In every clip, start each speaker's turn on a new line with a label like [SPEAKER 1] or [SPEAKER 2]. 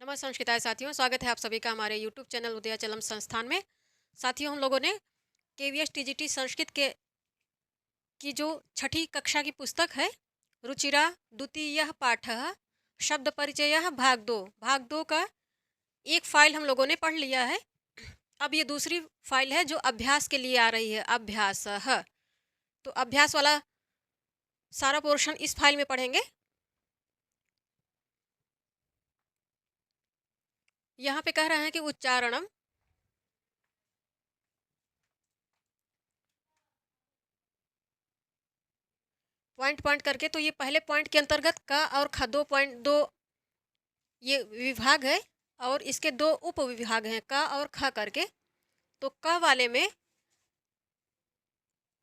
[SPEAKER 1] नमस्कार संस्कृताय साथियों, स्वागत है आप सभी का हमारे YouTube चैनल उदयाचलम संस्थान में। साथियों, हम लोगों ने KVS TGT संस्कृत के की जो छठी कक्षा की पुस्तक है रुचिरा द्वितीयः पाठः शब्द परिचयः भाग दो का एक फाइल हम लोगों ने पढ़ लिया है। अब ये दूसरी फाइल है जो अभ्यास के लिए आ रही है, अभ्यासः। तो अभ्यास वाला सारा पोर्शन इस फाइल में पढ़ेंगे। यहाँ पे कह रहे हैं कि उच्चारणम पॉइंट पॉइंट करके, तो ये पहले पॉइंट के अंतर्गत का और ख 2.2 ये विभाग है और इसके दो उप विभाग हैं का और ख करके। तो क वाले में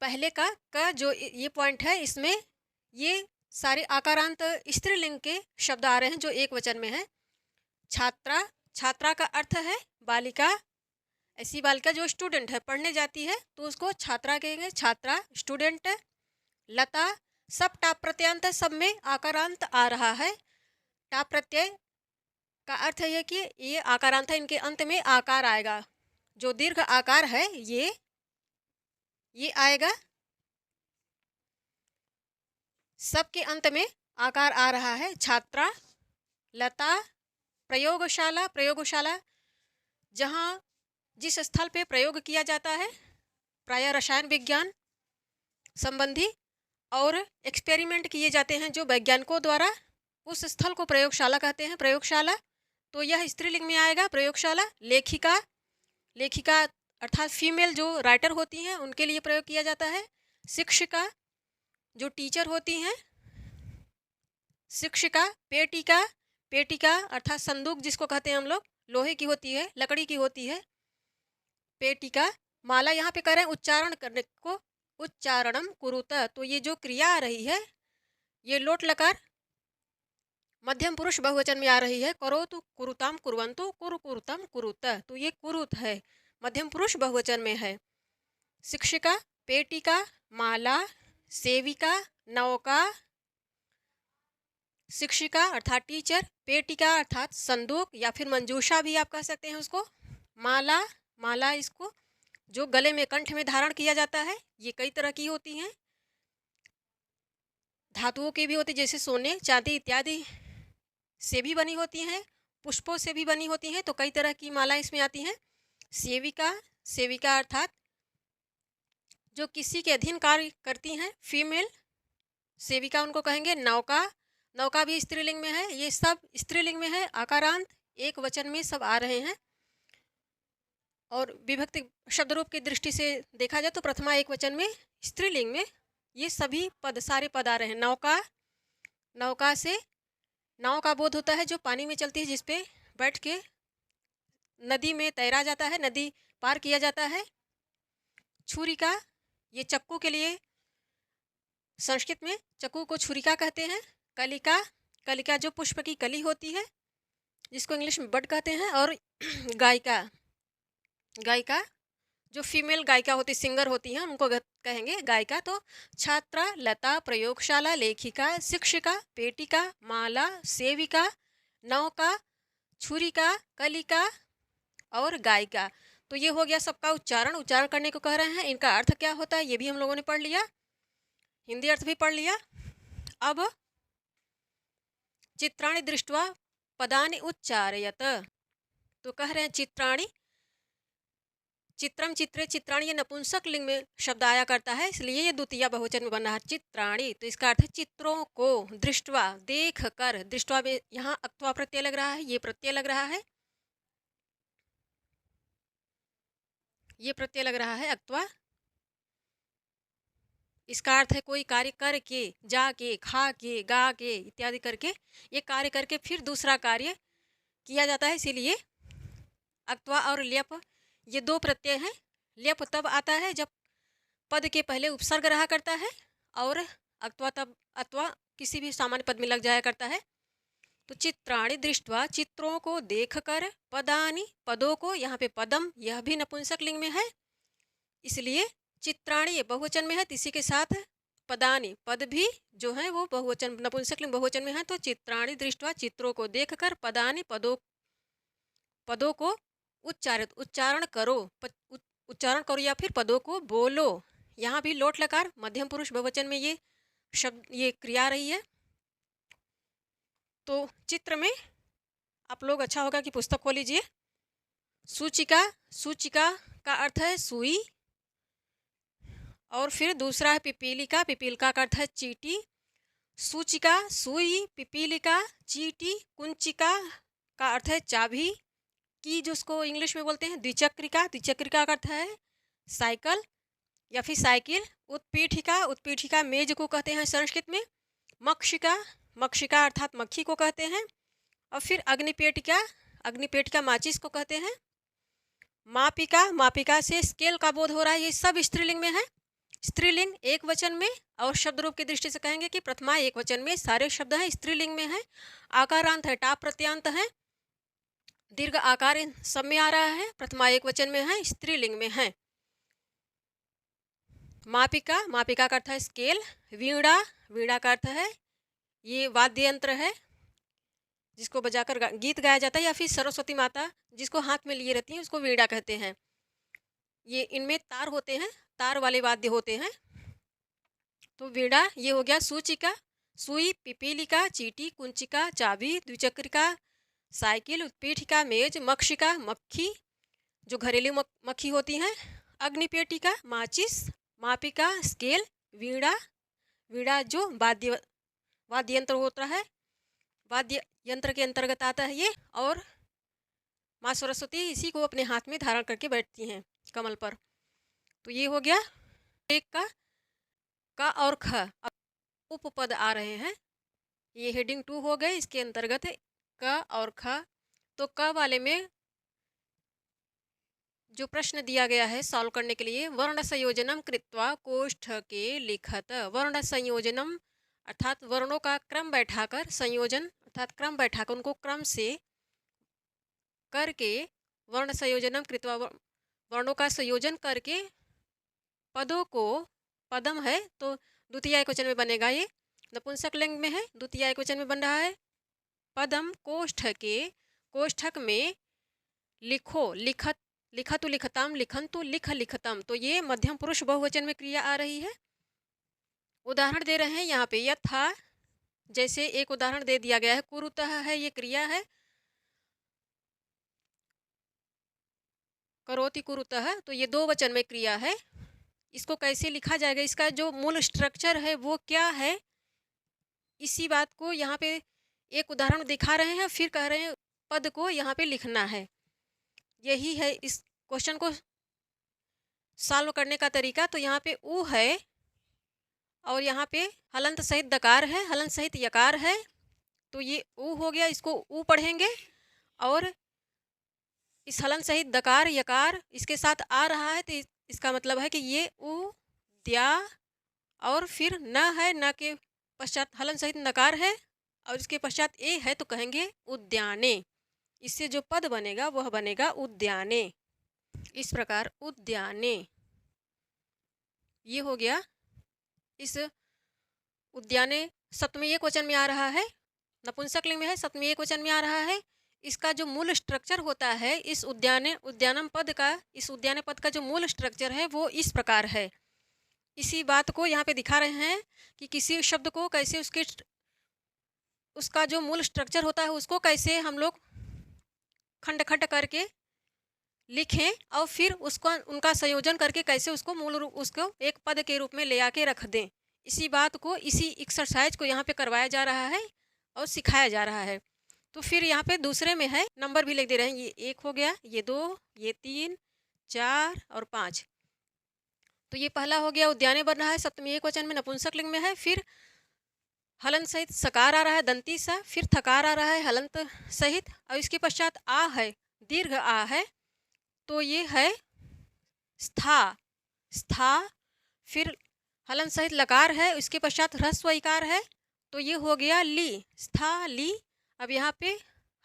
[SPEAKER 1] पहले का जो ये पॉइंट है, इसमें ये सारे आकारांत स्त्रीलिंग के शब्द आ रहे हैं जो एक वचन में है। छात्रा, छात्रा का अर्थ है बालिका। ऐसी बालिका जो स्टूडेंट है, पढ़ने जाती है, तो उसको छात्रा कहेंगे, छात्रा स्टूडेंट। लता, सब टाप प्रत्ययांत, सब में आकारांत आ रहा है। टाप प्रत्यय का अर्थ है कि ये आकारांत है, इनके अंत में आकार आएगा। जो दीर्घ आकार है ये आएगा। सबके अंत में आकार आ रहा है। छात्रा, लता, प्रयोगशाला, प्रयोगशाला जहाँ जिस स्थल पे प्रयोग किया जाता है, प्राय रसायन विज्ञान संबंधी और एक्सपेरिमेंट किए जाते हैं जो वैज्ञानिकों द्वारा, उस स्थल को प्रयोगशाला कहते हैं, प्रयोगशाला। तो यह स्त्रीलिंग में आएगा, प्रयोगशाला। लेखिका, लेखिका अर्थात फीमेल जो राइटर होती हैं उनके लिए प्रयोग किया जाता है। शिक्षिका जो टीचर होती हैं, शिक्षिका। पेटिका, पेटिका अर्थात संदूक जिसको कहते हैं हम लोग, लोहे की होती है, लकड़ी की होती है, पेटिका। माला यहाँ पे कह रहे हैं उच्चारण करने को, उच्चारणम कुरुत। तो ये जो क्रिया आ रही है ये लोट लकार मध्यम पुरुष बहुवचन में आ रही है। करो तो कुरुताम कुर्वन्तु, कुरु कुरुतम कुरुत। तो ये कुरुत है, मध्यम पुरुष बहुवचन में है। शिक्षिका, पेटिका, माला, सेविका, नौका। शिक्षिका अर्थात टीचर, पेटिका अर्थात संदूक या फिर मंजूषा भी आप कह सकते हैं उसको। माला, माला इसको जो गले में कंठ में धारण किया जाता है, ये कई तरह की होती हैं। धातुओं की भी होती, जैसे सोने चांदी इत्यादि से भी बनी होती हैं, पुष्पों से भी बनी होती हैं। तो कई तरह की माला इसमें आती हैं। सेविका, सेविका अर्थात जो किसी के अधीन कार्य करती हैं, फीमेल सेविका उनको कहेंगे। नौका, नौका भी स्त्रीलिंग में है। ये सब स्त्रीलिंग में है, आकारांत एक वचन में सब आ रहे हैं। और विभक्ति शब्द रूप की दृष्टि से देखा जाए तो प्रथमा एक वचन में स्त्रीलिंग में ये सभी पद, सारे पद आ रहे हैं। नौका, नौका से नाव का बोध होता है जो पानी में चलती है, जिसपे बैठ के नदी में तैरा जाता है, नदी पार किया जाता है। छुरिका, ये चक्कू के लिए संस्कृत में चक्कू को छुरिका कहते हैं। कलिका, कलिका जो पुष्प की कली होती है जिसको इंग्लिश में बड कहते हैं। और गायिका, गायिका जो फीमेल गायिका होती, सिंगर होती हैं, उनको कहेंगे गायिका। तो छात्रा, लता, प्रयोगशाला, लेखिका, शिक्षिका, पेटिका, माला, सेविका, नौका, छुरिका, कलिका और गायिका। तो ये हो गया सबका उच्चारण। उच्चारण करने को कह रहे हैं, इनका अर्थ क्या होता है ये भी हम लोगों ने पढ़ लिया, हिंदी अर्थ भी पढ़ लिया। अब चित्राणि दृष्ट्वा पदानि उच्चारयत। तो कह रहे हैं चित्राणि, चित्रम, चित्रे, चित्राणी, ये नपुंसक लिंग में शब्द आया करता है, इसलिए ये द्वितीय बहुवचन में बन रहा है चित्राणी। तो इसका अर्थ है चित्रों को, दृष्टवा देख कर। दृष्टवा में यहाँ अक्त्वा प्रत्यय लग रहा है, ये प्रत्यय लग रहा है, ये प्रत्यय लग रहा है अक्त्वा। इसका अर्थ है कोई कार्य करके, जाके, खा के, गा के इत्यादि करके, ये कार्य करके फिर दूसरा कार्य किया जाता है, इसीलिए अक्त्वा। और ल्यप, ये दो प्रत्यय हैं। ल्यप तब आता है जब पद के पहले उपसर्ग रहा करता है, और अक्त्वा तब, अत्वा किसी भी सामान्य पद में लग जाया करता है। तो चित्राणि दृष्ट्वा, चित्रों को देखकर, पदानि, पदों को, यहाँ पे पदम यह भी नपुंसक लिंग में है, इसलिए चित्राणि ये बहुवचन में है। इसी के साथ पदानि, पद भी जो है वो बहुवचन, नपुंसक लिंग बहुवचन में है। तो चित्राणि दृष्ट्वा, चित्रों को देखकर, पदानि, पदों पदों को उच्चारण करो, उच्चारण करो या फिर पदों को बोलो। यहाँ भी लोट लकार मध्यम पुरुष बहुवचन में ये शब्द, ये क्रिया रही है। तो चित्र में आप लोग अच्छा होगा कि पुस्तक खोल लीजिए। सूचिका, सूचिका का अर्थ है सुई, और फिर दूसरा है पिपीलिका, पिपीलिका का अर्थ है चींटी। सूचिका, सुई, पिपीलिका, चींटी, कुंचिका का अर्थ है चाबी की, जिसको इंग्लिश में बोलते हैं द्विचक्रिका, द्विचक्रिका का अर्थ है साइकिल या फिर साइकिल। उत्पीठिका, उत्पीठिका मेज को कहते हैं संस्कृत में। मक्षिका, मक्षिका अर्थात मक्खी को कहते हैं। और फिर अग्निपेटिका, अग्निपेटिका माचिस को कहते हैं। मापिका, मापिका से स्केल का बोध हो रहा है, ये सब स्त्रीलिंग में है। स्त्रीलिंग एक वचन में, और शब्द रूप की दृष्टि से कहेंगे कि प्रथमा एक वचन में सारे शब्द हैं, स्त्रीलिंग में है। आकारांत है, टाप प्रत्यांत है, दीर्घ आकार इन सब में आ रहा है, प्रथमा एक वचन में है, स्त्रीलिंग में है। मापिका, मापिका का अर्थ है स्केल। वीणा, वीणा का अर्थ है ये वाद्य यंत्र है जिसको बजाकर गीत गाया जाता है, या फिर सरस्वती माता जिसको हाथ में लिए रहती हैं उसको वीणा कहते हैं। ये इनमें तार होते हैं, तार वाले वाद्य होते हैं। तो वीणा ये हो गया। सूचिका, सुई, पिपीलिका, चींटी, कुंचिका चाबी, द्विचक्रिका साइकिल, उत्पीठिका मेज, मक्षिका मक्खी जो घरेलू मक्खी होती हैं, अग्निपेटिका माचिस, मापिका स्केल, वीणा, वीणा जो वाद्य यंत्र होता है, वाद्य यंत्र के अंतर्गत आता है ये। और माँ सरस्वती इसी को अपने हाथ में धारण करके बैठती हैं कमल पर। तो ये हो गया एक का और ख उपपद आ रहे हैं, ये हेडिंग 2 हो गए, इसके अंतर्गत है क और ख। तो क वाले में जो प्रश्न दिया गया है सॉल्व करने के लिए, वर्ण संयोजनम कृत्वा कोष्ठके लिखत। वर्ण संयोजनम अर्थात वर्णों का क्रम बैठाकर, संयोजन अर्थात क्रम बैठाकर, उनको क्रम से करके, वर्ण संयोजनम कृत्वा वर्णों का संयोजन करके पदों को, पदम है तो द्वितीय एकवचन में बनेगा, ये नपुंसक लिंग में है, द्वितीय एकवचन में बन रहा है। पदम कोष्ठके, कोष्ठक में लिखो, लिखत, लिखतु लिखतम, लिखन्तु लिख लिखतम। तो ये मध्यम पुरुष बहुवचन में क्रिया आ रही है। उदाहरण दे रहे हैं यहाँ पे, यथा जैसे एक उदाहरण दे दिया गया है, कुरुतः है ये क्रिया है, करोति कुरुतः, तो ये दो वचन में क्रिया है। इसको कैसे लिखा जाएगा, इसका जो मूल स्ट्रक्चर है वो क्या है, इसी बात को यहाँ पे एक उदाहरण दिखा रहे हैं, फिर कह रहे हैं पद को यहाँ पे लिखना है। यही है इस क्वेश्चन को सॉल्व करने का तरीका। तो यहाँ पे ऊ है और यहाँ पे हलंत सहित दकार है, हलंत सहित यकार है, तो ये ऊ हो गया, इसको ऊ पढ़ेंगे। और इस हलंत सहित दकार यकार इसके साथ आ रहा है, तो इसका मतलब है कि ये ऊ द्या, और फिर न है, न के पश्चात हलन सहित नकार है, और इसके पश्चात ए है, तो कहेंगे उद्याने। इससे जो पद बनेगा वह बनेगा उद्याने। इस प्रकार उद्याने ये हो गया। इस उद्याने सप्तमी एकवचन में आ रहा है, नपुंसक लिंग में है, सप्तमी एकवचन में आ रहा है। इसका जो मूल स्ट्रक्चर होता है इस उद्याने, उद्यानम पद का, इस उद्याने पद का जो मूल स्ट्रक्चर है वो इस प्रकार है। इसी बात को यहाँ पे दिखा रहे हैं कि किसी शब्द को कैसे उसका जो मूल स्ट्रक्चर होता है उसको कैसे हम लोग खंड खंड करके लिखें, और फिर उसको उनका संयोजन करके कैसे उसको मूल रूप, उसको एक पद के रूप में ले आके रख दें। इसी बात को, इसी एक्सरसाइज को यहाँ पे करवाया जा रहा है और सिखाया जा रहा है। तो फिर यहाँ पे दूसरे में है, नंबर भी लिख दे रहे हैं, ये 1 हो गया, ये 2, ये 3, 4 और 5। तो ये पहला हो गया, उद्याने बन रहा है, सप्तमी एकवचन में, नपुंसक लिंग में है। फिर हलंत सहित सकार आ रहा है, दंती सा, फिर थकार आ रहा है हलंत सहित, और इसके पश्चात आ है, दीर्घ आ है, तो ये है स्था, स्था। फिर हलंत सहित लकार है, इसके पश्चात ह्रस्व इकार है, तो ये हो गया ली, स्था ली। अब यहाँ पे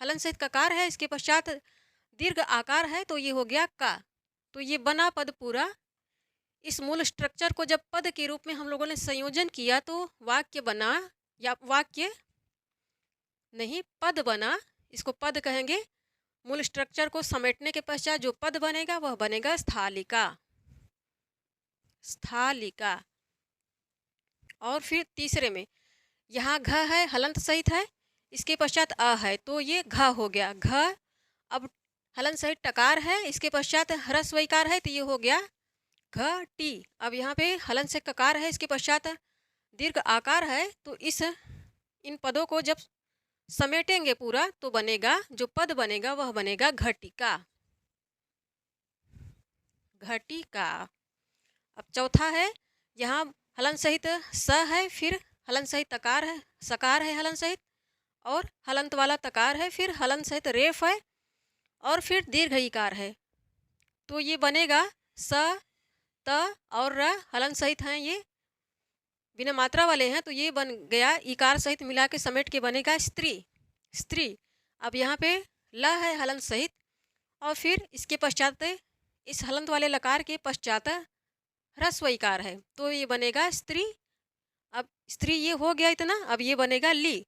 [SPEAKER 1] हलंत सहित ककार है, इसके पश्चात दीर्घ आकार है, तो ये हो गया का। तो ये बना पद पूरा। इस मूल स्ट्रक्चर को जब पद के रूप में हम लोगों ने संयोजन किया तो वाक्य बना, या वाक्य नहीं पद बना, इसको पद कहेंगे। मूल स्ट्रक्चर को समेटने के पश्चात जो पद बनेगा वह बनेगा स्थालिका। स्थालिका। और फिर तीसरे में यहाँ घ है, हलंत सहित है, इसके पश्चात अ है, तो ये घ हो गया घ। अब हलंत सहित टकार है, इसके पश्चात ह्रस्व इकार है, तो ये हो गया घ टी। अब यहाँ पे हलंत से ककार है, इसके पश्चात दीर्घ आकार है, तो इन पदों को जब समेटेंगे पूरा तो बनेगा, जो पद बनेगा वह बनेगा घटिका। घटिका। अब चौथा है, यहाँ हलंत सहित स है, फिर हलंत सहित तकार है, सकार है हलंत सहित, और हलंत वाला तकार है, फिर हलंत सहित रेफ है, और फिर दीर्घ इकार है, तो ये बनेगा स त और र हलंत सहित हैं, ये बिना मात्रा वाले हैं, तो ये बन गया इकार सहित मिला के समेट के बनेगा स्त्री। स्त्री। अब यहाँ पे ल है हलंत सहित, और फिर इसके पश्चात इस हलंत वाले लकार के पश्चात ह्रस्व इकार है, तो ये बनेगा स्त्री। अब स्त्री ये हो गया इतना, अब ये बनेगा ली।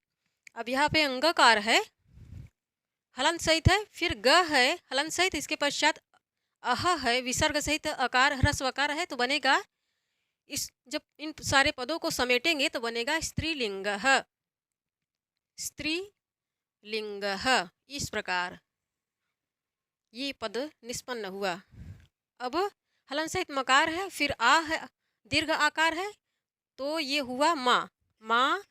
[SPEAKER 1] अब यहाँ पे अंगकार है, हलंत सहित है, फिर ग है हलंत सहित, इसके पश्चात अह है विसर्ग सहित अकार ह्रस्व अकार है, तो बनेगा जब इन सारे पदों को समेटेंगे तो बनेगा स्त्रीलिंग। स्त्रीलिंग। इस प्रकार ये पद निष्पन्न हुआ। अब हलंत सहित मकार है, फिर आ है, दीर्घ आकार है, तो ये हुआ माँ। माँ।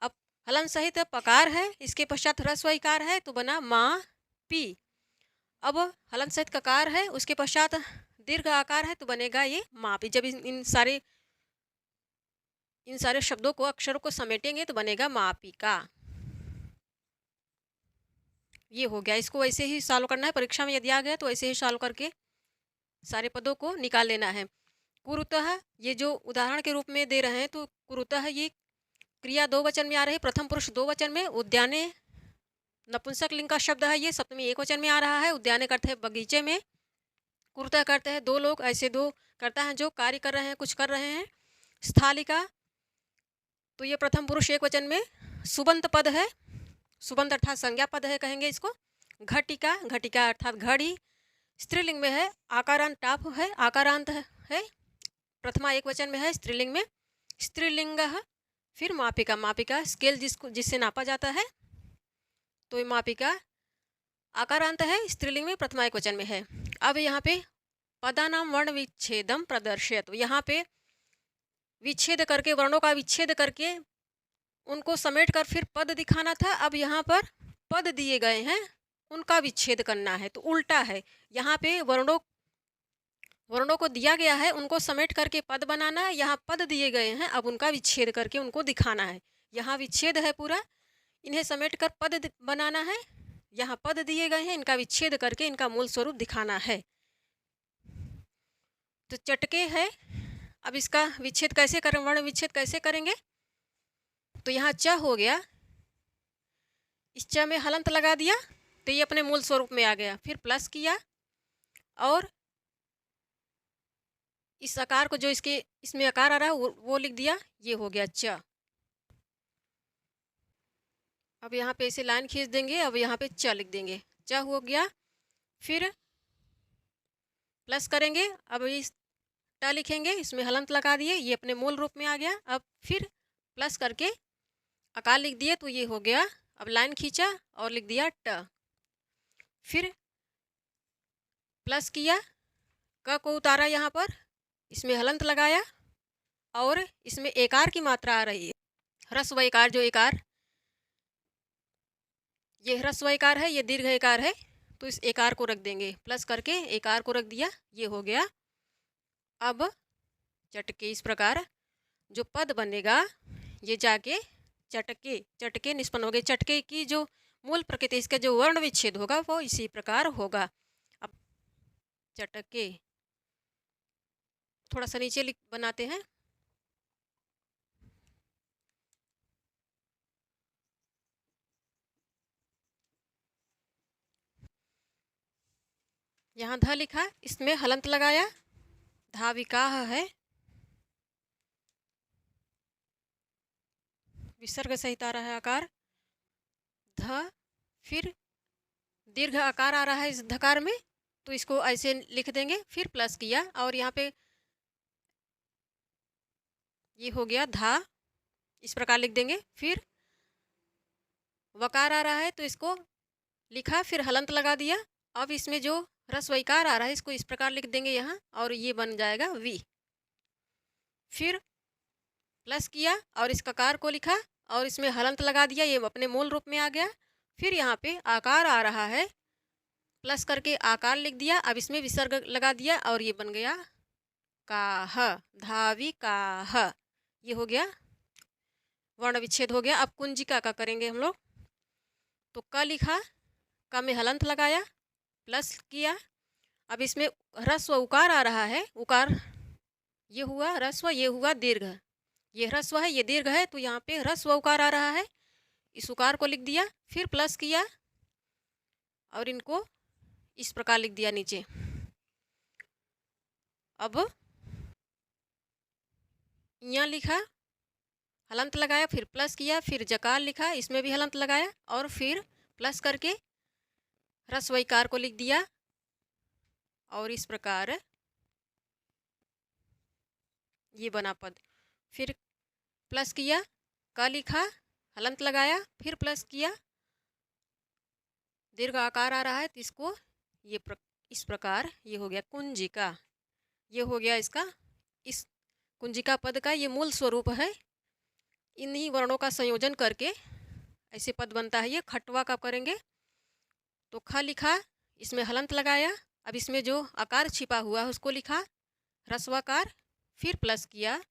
[SPEAKER 1] अब हलंत सहित पकार है, इसके पश्चात ह्रस्व इकार है, तो बना माँ पी। अब हलंत सहित ककार है, उसके पश्चात दीर्घ आकार है, तो बनेगा ये माँ पी। जब इन सारे शब्दों को, अक्षरों को समेटेंगे तो बनेगा मापिका। ये हो गया। इसको ऐसे ही सॉल्व करना है, परीक्षा में यदि आ गया तो ऐसे ही सॉल्व करके सारे पदों को निकाल लेना है। कुरुतः ये जो उदाहरण के रूप में दे रहे हैं, तो कुरुतः ये क्रिया दो वचन में आ रही है, प्रथम पुरुष दो वचन में, उद्याने नपुंसक लिंग का शब्द है, ये सप्तमी एक वचन में आ रहा है। उद्याने करते हैं बगीचे में, कुरुतः करते हैं दो लोग, ऐसे दो करता है जो कार्य कर रहे हैं, कुछ कर रहे हैं। स्थालिका तो ये प्रथम पुरुष एक वचन में सुबंत पद है, सुबंत अर्थात संज्ञा पद है कहेंगे इसको। घटिका, घटिका अर्थात घड़ी, स्त्रीलिंग में है, आकारांत टाप है, आकारांत है, प्रथमा एक वचन में है, स्त्रीलिंग में स्त्रीलिंग। फिर मापिका, मापिका स्केल जिससे नापा जाता है, तो ये मापिका आकारांत है, स्त्रीलिंग में, प्रथमा एक वचन में है। अब यहाँ पे पदानाम वर्ण विच्छेदम प्रदर्शयत, यहाँ पे विच्छेद करके, वर्णों का विच्छेद करके उनको समेट कर फिर पद दिखाना था। अब यहाँ पर पद दिए गए हैं, उनका विच्छेद करना है, तो उल्टा है। यहाँ पे वर्णों को दिया गया है, उनको समेट करके पद बनाना है, यहाँ पद दिए गए हैं, अब उनका विच्छेद करके उनको दिखाना है। यहाँ विच्छेद है पूरा, इन्हें समेट कर पद बनाना है, यहाँ पद दिए गए हैं, इनका विच्छेद करके इनका मूल स्वरूप दिखाना है। तो चटके है, अब इसका विच्छेद कैसे करें, वर्ण विच्छेद कैसे करेंगे, तो यहाँ च हो गया, इस च में हलंत लगा दिया, तो ये अपने मूल स्वरूप में आ गया। फिर प्लस किया और इस आकार को, जो इसमें आकार आ रहा है वो लिख दिया, ये हो गया च। अब यहाँ पे इसे लाइन खींच देंगे, अब यहाँ पे च लिख देंगे, च हो गया। फिर प्लस करेंगे, अब इस ट लिखेंगे, इसमें हलंत लगा दिए, ये अपने मूल रूप में आ गया। अब फिर प्लस करके आकार लिख दिए, तो ये हो गया। अब लाइन खींचा और लिख दिया ट। फिर प्लस किया, क को उतारा यहाँ पर, इसमें हलंत लगाया और इसमें एकार की मात्रा आ रही है, ह्रस्व एकार, जो एकार ये ह्रस्व एकार है, ये दीर्घ एकार है, तो इस एकार को रख देंगे, प्लस करके एकार को रख दिया, ये हो गया। अब चटके, इस प्रकार जो पद बनेगा ये जाके चटके, चटके निष्पन्न हो गए। चटके की जो मूल प्रकृति, इसका जो वर्ण विच्छेद होगा वो इसी प्रकार होगा। अब चटके थोड़ा सा नीचे बनाते हैं। यहाँ ध लिखा, इसमें हलंत लगाया, धाविकाह है, विसर्ग सहित आ रहा है आकार ध, फिर दीर्घ आकार आ रहा है इस धकार में, तो इसको ऐसे लिख देंगे। फिर प्लस किया और यहाँ पे ये हो गया धा, इस प्रकार लिख देंगे। फिर वकार आ रहा है तो इसको लिखा, फिर हलंत लगा दिया। अब इसमें जो रस्व इकार आ रहा है इसको इस प्रकार लिख देंगे यहाँ, और ये बन जाएगा वी। फिर प्लस किया और इस ककार को लिखा और इसमें हलंत लगा दिया, ये अपने मूल रूप में आ गया। फिर यहाँ पे आकार आ रहा है, प्लस करके आकार लिख दिया, अब इसमें विसर्ग लगा दिया और ये बन गया काह, धावी काह। ये हो गया वर्ण विच्छेद हो गया। अब कुंजिका का करेंगे हम लोग। तो क लिखा, क में हलंत लगाया, प्लस किया। अब इसमें ह्रस्व उकार आ रहा है, उकार ये हुआ ह्रस्व, ये हुआ दीर्घ। ये ह्रस्व है, ये दीर्घ है, तो यहाँ पे ह्रस्व उकार आ रहा है, इस उकार को लिख दिया। फिर प्लस किया और इनको इस प्रकार लिख दिया नीचे। अब यहाँ लिखा, हलंत लगाया, फिर प्लस किया, फिर जकार लिखा, इसमें भी हलंत लगाया और फिर प्लस करके ह्रस्व इकार को लिख दिया और इस प्रकार ये बना पद। फिर प्लस किया, क लिखा, हलंत लगाया, फिर प्लस किया, दीर्घ आकार आ रहा है तो इसको ये इस प्रकार ये हो गया कुंजिका। ये हो गया इसका, इस कुंजिका पद का ये मूल स्वरूप है। इन्हीं वर्णों का संयोजन करके ऐसे पद बनता है। ये खटवा का करेंगे। तो ख लिखा, इसमें हलंत लगाया, अब इसमें जो आकार छिपा हुआ है उसको लिखा ह्रस्वाकार, फिर प्लस किया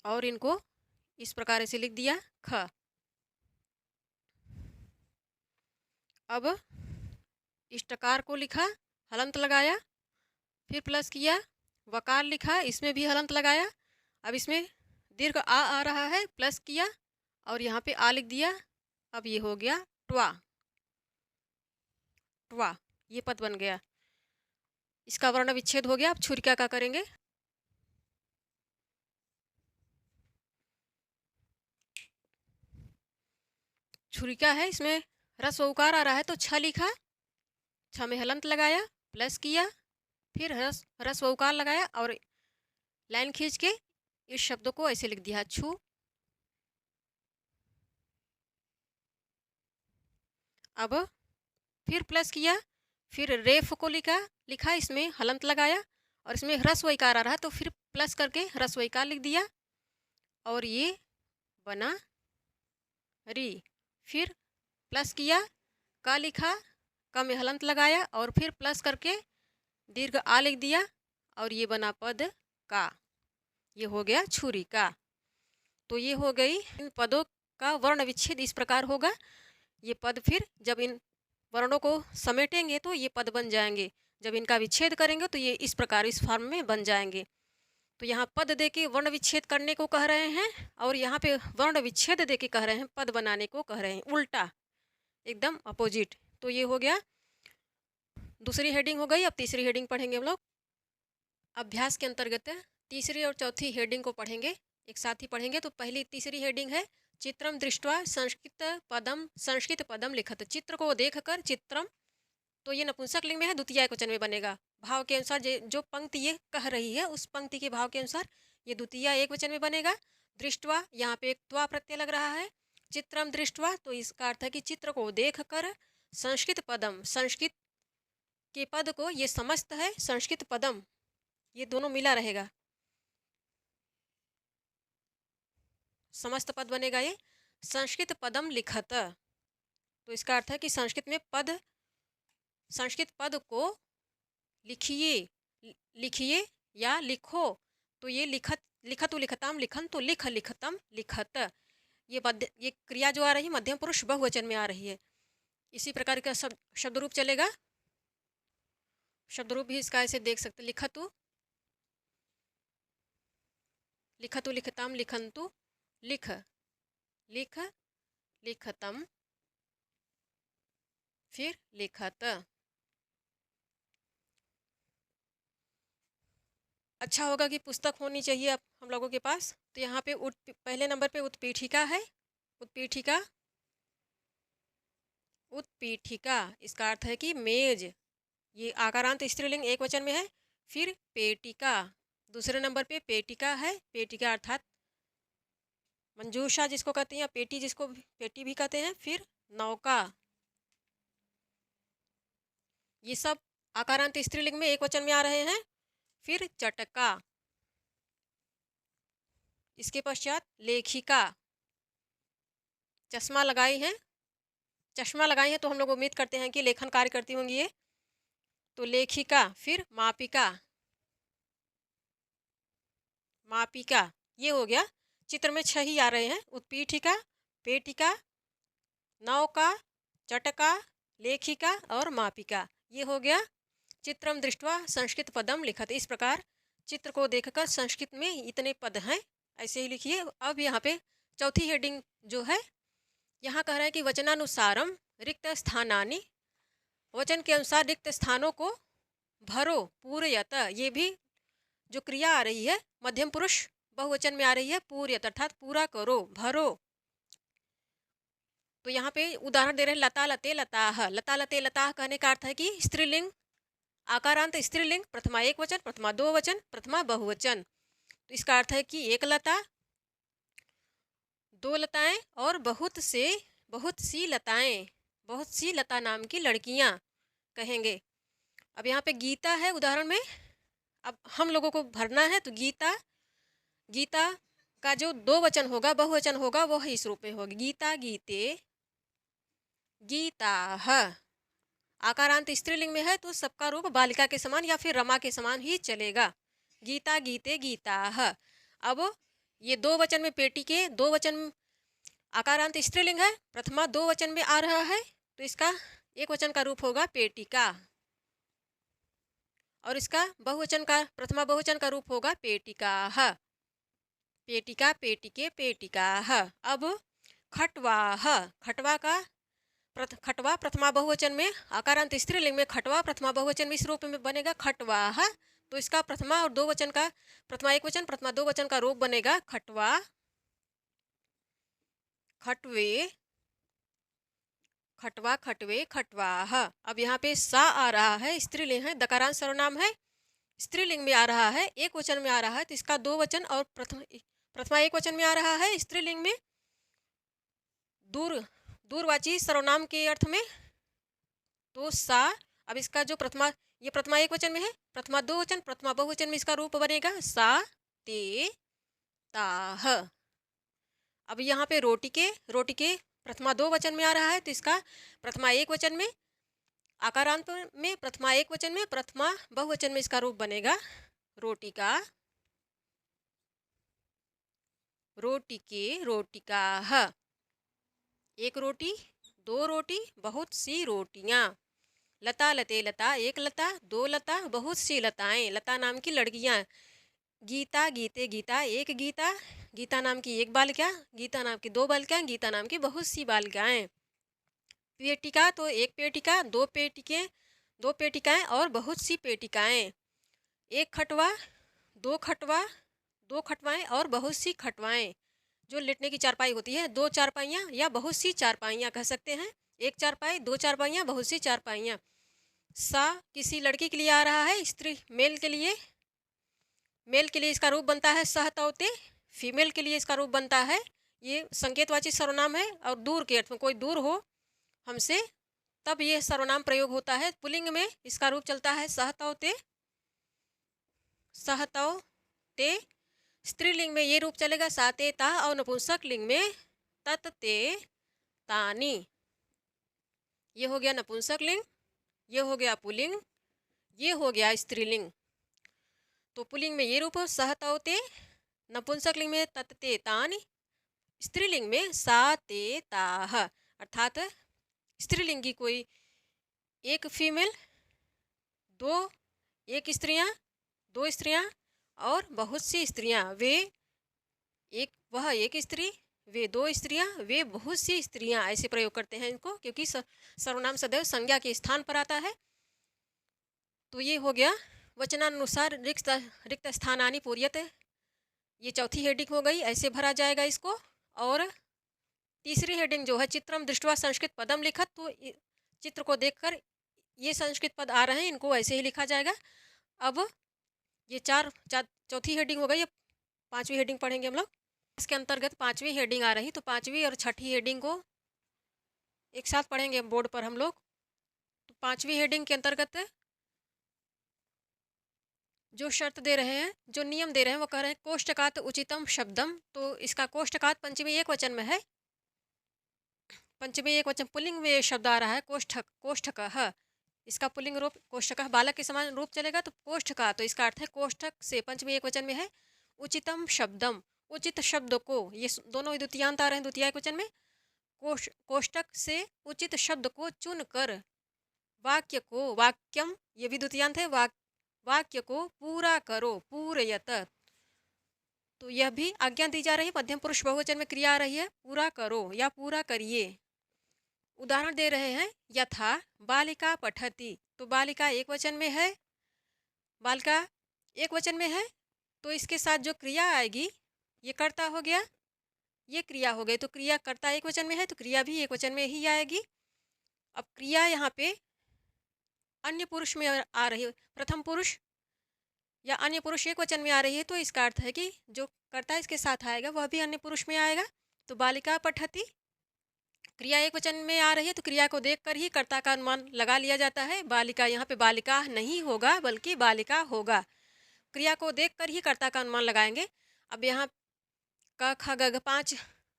[SPEAKER 1] और इनको इस प्रकार से लिख दिया ख। अब इष्टकार को लिखा, हलंत लगाया, फिर प्लस किया, वकार लिखा, इसमें भी हलंत लगाया। अब इसमें दीर्घ आ रहा है, प्लस किया और यहाँ पे आ लिख दिया। अब ये हो गया ट्वा, ट्वा, ये पद बन गया। इसका वर्ण विच्छेद हो गया। अब छुरिका का करेंगे। छुरिका है, इसमें ह्रस्व उकार आ रहा है तो छ लिखा, छ में हलंत लगाया, प्लस किया, फिर ह्रस्व उकार लगाया और लाइन खींच के इस शब्द को ऐसे लिख दिया छू। अब फिर प्लस किया, फिर रेफ को लिखा, इसमें हलंत लगाया और इसमें ह्रस्व इकार आ रहा है तो फिर प्लस करके ह्रस्व इकार लिख दिया और ये बना री। फिर प्लस किया, का लिखा, का में हलंत लगाया और फिर प्लस करके दीर्घ आ लिख दिया और ये बना पद का। ये हो गया छुरी का। तो ये हो गई इन पदों का वर्ण विच्छेद। इस प्रकार होगा ये पद। फिर जब इन वर्णों को समेटेंगे तो ये पद बन जाएंगे। जब इनका विच्छेद करेंगे तो ये इस प्रकार इस फॉर्म में बन जाएंगे। तो यहाँ पद दे के वर्ण विच्छेद करने को कह रहे हैं और यहाँ पे वर्ण विच्छेद दे के कह रहे हैं पद बनाने को कह रहे हैं, उल्टा, एकदम अपोजिट। तो ये हो गया, दूसरी हेडिंग हो गई। अब तीसरी हेडिंग पढ़ेंगे हम लोग। अभ्यास के अंतर्गत तीसरी और चौथी हेडिंग को पढ़ेंगे, एक साथ ही पढ़ेंगे। तो पहली तीसरी हेडिंग है चित्रम दृष्ट्वा संस्कृत पदम लिखत। चित्र को देखकर चित्रम, तो ये नपुंसक लिंग में है, द्वितीय एकवचन में बनेगा। भाव के अनुसार जो पंक्ति ये कह रही है उस पंक्ति के भाव के अनुसार ये द्वितीय एकवचन में बनेगा। दृष्ट्वा, यहाँ पे एक त्वा प्रत्यय लग रहा है। चित्रम दृष्ट्वा, तो इसका अर्थ है कि चित्र को देखकर। संस्कृत पदम, संस्कृत के पद को, ये समस्त है, संस्कृत पदम, ये दोनों मिला रहेगा, समस्त पद बनेगा ये। संस्कृत पदम लिखत, तो इसका अर्थ है कि संस्कृत पद को लिखिए, लिखिए या लिखो। तो ये लिखतु लिखताम, लिखन तो लिखतम लिखत। ये क्रिया जो आ रही है मध्यम पुरुष बहुवचन में आ रही है। इसी प्रकार का शब्द रूप चलेगा। शब्द रूप भी इसका ऐसे देख सकते, लिखतु लिखताम, लिखंतु लिखतम, फिर लिखत। अच्छा होगा कि पुस्तक होनी चाहिए अब हम लोगों के पास। तो यहाँ पे पहले नंबर पे उत्पीठिका है। उत्पीठिका उत्पीठिका, इसका अर्थ है कि मेज, ये आकारांत स्त्रीलिंग एक वचन में है। फिर पेटिका, दूसरे नंबर पे पेटिका है। पेटिका अर्थात मंजूषा जिसको कहते हैं, या पेटी जिसको पेटी भी कहते हैं। फिर नौका, ये सब आकारांत स्त्रीलिंग में एक वचन में आ रहे हैं। फिर चटका, इसके पश्चात लेखिका, चश्मा लगाई है, चश्मा लगाई है तो हम लोग उम्मीद करते हैं कि लेखन कार्य करती होंगी ये, तो लेखिका। फिर मापिका, मापिका, ये हो गया। चित्र में 6 ही आ रहे हैं, उत्पीठिका, पेटिका, नौका, चटका, लेखिका और मापिका, ये हो गया। चित्रम दृष्ट्वा संस्कृत पदम लिखत, इस प्रकार चित्र को देखकर संस्कृत में इतने पद हैं, ऐसे ही लिखिए। अब यहाँ पे चौथी हेडिंग जो है, यहाँ कह रहा है कि वचनानुसारम रिक्त स्थानानि, वचन के अनुसार रिक्त स्थानों को भरो पूरयत, ये भी जो क्रिया आ रही है मध्यम पुरुष बहुवचन में आ रही है, पूरयत अर्थात पूरा करो, भरो। तो यहाँ पे उदाहरण दे रहे हैं, लता लते लताह। लता लते लताह कहने का अर्थ है कि स्त्रीलिंग, आकारांत स्त्रीलिंग, प्रथमा एक वचन, प्रथमा दो वचन, प्रथमा बहुवचन। तो इसका अर्थ है कि एक लता, दो लताएं और बहुत सी लताएं, बहुत सी लता नाम की लड़कियां कहेंगे। अब यहाँ पे गीता है उदाहरण में, अब हम लोगों को भरना है, तो गीता, गीता का जो दो वचन होगा, बहुवचन होगा, वो इस रूप में होगी, गीता गीते गीताः। आकारांत स्त्रीलिंग में है तो सबका रूप बालिका के समान या फिर रमा के समान ही चलेगा, गीता गीते गीताः। अब ये दो वचन में पेटी के दो वचन आकारांत स्त्रीलिंग है, प्रथमा दो वचन में आ रहा है, तो इसका एक वचन का रूप होगा पेटिका, और इसका बहुवचन का, प्रथमा बहुवचन का रूप होगा पेटिकाः, पेटिका, पेटिके, पेटिकाः। अब खटवाः, खटवा का खटवा प्रथमा बहुवचन में, आकारांत स्त्रीलिंग में खटवा प्रथमा बहुवचन में इस रूप में बनेगा खटवाः, तो इसका प्रथमा और दो वचन का, प्रथमा एक वचन प्रथमा दो वचन का रूप बनेगा खटवा, खटवे, खटवा, खटवे, खटवाः। अब यहाँ पे सा आ रहा है, स्त्रीलिंग है, दकारांत सर्वनाम है, स्त्रीलिंग में आ रहा है, एक वचन में आ रहा है, तो इसका दो वचन और प्रथमा एक वचन में आ रहा है स्त्रीलिंग में, दूर, दूरवाची सर्वनाम के अर्थ में, तो सा। अब इसका जो प्रथमा, ये प्रथमा एक वचन में है, प्रथमा दो वचन, प्रथमा बहुवचन में इसका रूप बनेगा सा ते ताह। अब यहाँ पे रोटी के, रोटी के प्रथमा दो वचन में आ रहा है, तो इसका प्रथमा एक वचन में, आकारांत में प्रथमा एक वचन में, प्रथमा बहुवचन में इसका रूप बनेगा रोटिका, रोटी के, रोटिकाः। एक रोटी, दो रोटी, बहुत सी रोटियां। लता लते लता, एक लता, दो लता, बहुत सी लताएं, लता नाम की लड़कियां। गीता गीते गीता, एक गीता, गीता नाम की एक बालिका, गीता नाम की दो बालिकाएं, गीता नाम की बहुत सी बालिकाएं। पेटिका तो एक पेटिका, दो पेटिके, दो पेटिकाएं और बहुत सी पेटिकाएं। एक खटवा, दो खटवा, दो खटवाएं और बहुत सी खटवाएं। जो लेटने की चारपाई होती है, दो चारपाइयाँ या बहुत सी चारपाइयाँ कह सकते हैं, एक चारपाई, दो चारपाइयाँ, बहुत सी चारपाइयाँ। सा किसी लड़की के लिए आ रहा है, स्त्री मेल के लिए, मेल के लिए इसका रूप बनता है सहतौते, फीमेल के लिए इसका रूप बनता है, ये संकेतवाची सर्वनाम है, और दूर के अर्थ में, कोई दूर हो हमसे तब ये सर्वनाम प्रयोग होता है। पुल्लिंग में इसका रूप चलता है सहतौते, सहतौते। स्त्रीलिंग में ये रूप चलेगा साते ता, और नपुंसक लिंग में तत्ते तानी। ये हो गया नपुंसक लिंग, ये हो गया पुल्लिंग, ये हो गया स्त्रीलिंग। तो पुल्लिंग में ये रूप सहतौते, नपुंसक लिंग में तत्ते तानी, स्त्रीलिंग में साते ताह। अर्थात स्त्रीलिंग की कोई एक फीमेल, दो, एक स्त्रियां, दो स्त्रियां और बहुत सी स्त्रियां, वे एक, वह एक स्त्री, वे दो स्त्रियां, वे बहुत सी स्त्रियां, ऐसे प्रयोग करते हैं इनको, क्योंकि सर्वनाम सदैव संज्ञा के स्थान पर आता है। तो ये हो गया वचनानुसार रिक्त स्थानानि पूर्यते, ये चौथी हेडिंग हो गई, ऐसे भरा जाएगा इसको। और तीसरी हेडिंग जो है चित्रम दृष्ट्वा संस्कृत पदम लिखत, तो चित्र को देखकर ये संस्कृत पद आ रहे हैं, इनको ऐसे ही लिखा जाएगा। अब ये चौथी हेडिंग हो गई। अब पांचवी हेडिंग पढ़ेंगे हम लोग। इसके अंतर्गत पांचवी हेडिंग आ रही, तो पांचवी और छठी हेडिंग को एक साथ पढ़ेंगे बोर्ड पर हम लोग। तो पांचवी हेडिंग के अंतर्गत जो शर्त दे रहे हैं, जो नियम दे रहे हैं, वो कह रहे हैं कोष्टकात उचितम शब्दम। तो इसका कोष्टकात पंचमी एक वचन में है, पंचमी एक वचन पुल्लिंग में ये शब्द आ रहा है कोष्ठक, कोष्ठकः। इसका पुल्लिंग रूप कोष्ठकः बालक के समान रूप चलेगा, तो कोष्ठका, तो इसका अर्थ है कोष्ठक से, पंचमी एक वचन में है। उचितम शब्दम, उचित शब्द को, ये दोनों द्वितीयांत आ रहे हैं द्वितीय एक वचन में। कोष्ठक से उचित शब्द को चुनकर वाक्य को, वाक्यम ये भी द्वितीयांत है, वाक्य को पूरा करो, पूरयत। तो यह भी आज्ञा दी जा रही है, मध्यम पुरुष बहुवचन में क्रिया आ रही है, पूरा करो या पूरा करिए। उदाहरण दे रहे हैं, यथा बालिका पठति, तो बालिका एक वचन में है, बालिका एक वचन में है, तो इसके साथ जो क्रिया आएगी ये कर्ता हो गया, ये क्रिया हो गई। तो क्रिया कर्ता एक वचन में है, तो क्रिया भी एक वचन में ही आएगी। अब क्रिया यहाँ पे अन्य पुरुष में आ रही है, प्रथम पुरुष या अन्य पुरुष एक वचन में आ रही है, तो इसका अर्थ है कि जो कर्ता इसके साथ आएगा वह भी अन्य पुरुष में आएगा। तो बालिका पठति क्रिया एक वचन में आ रही है, तो क्रिया को देखकर ही कर्ता का अनुमान लगा लिया जाता है। बालिका, यहाँ पे बालिका नहीं होगा बल्कि बालिका होगा। क्रिया को देखकर ही कर्ता का अनुमान लगाएंगे। अब यहाँ क ख ग घ 5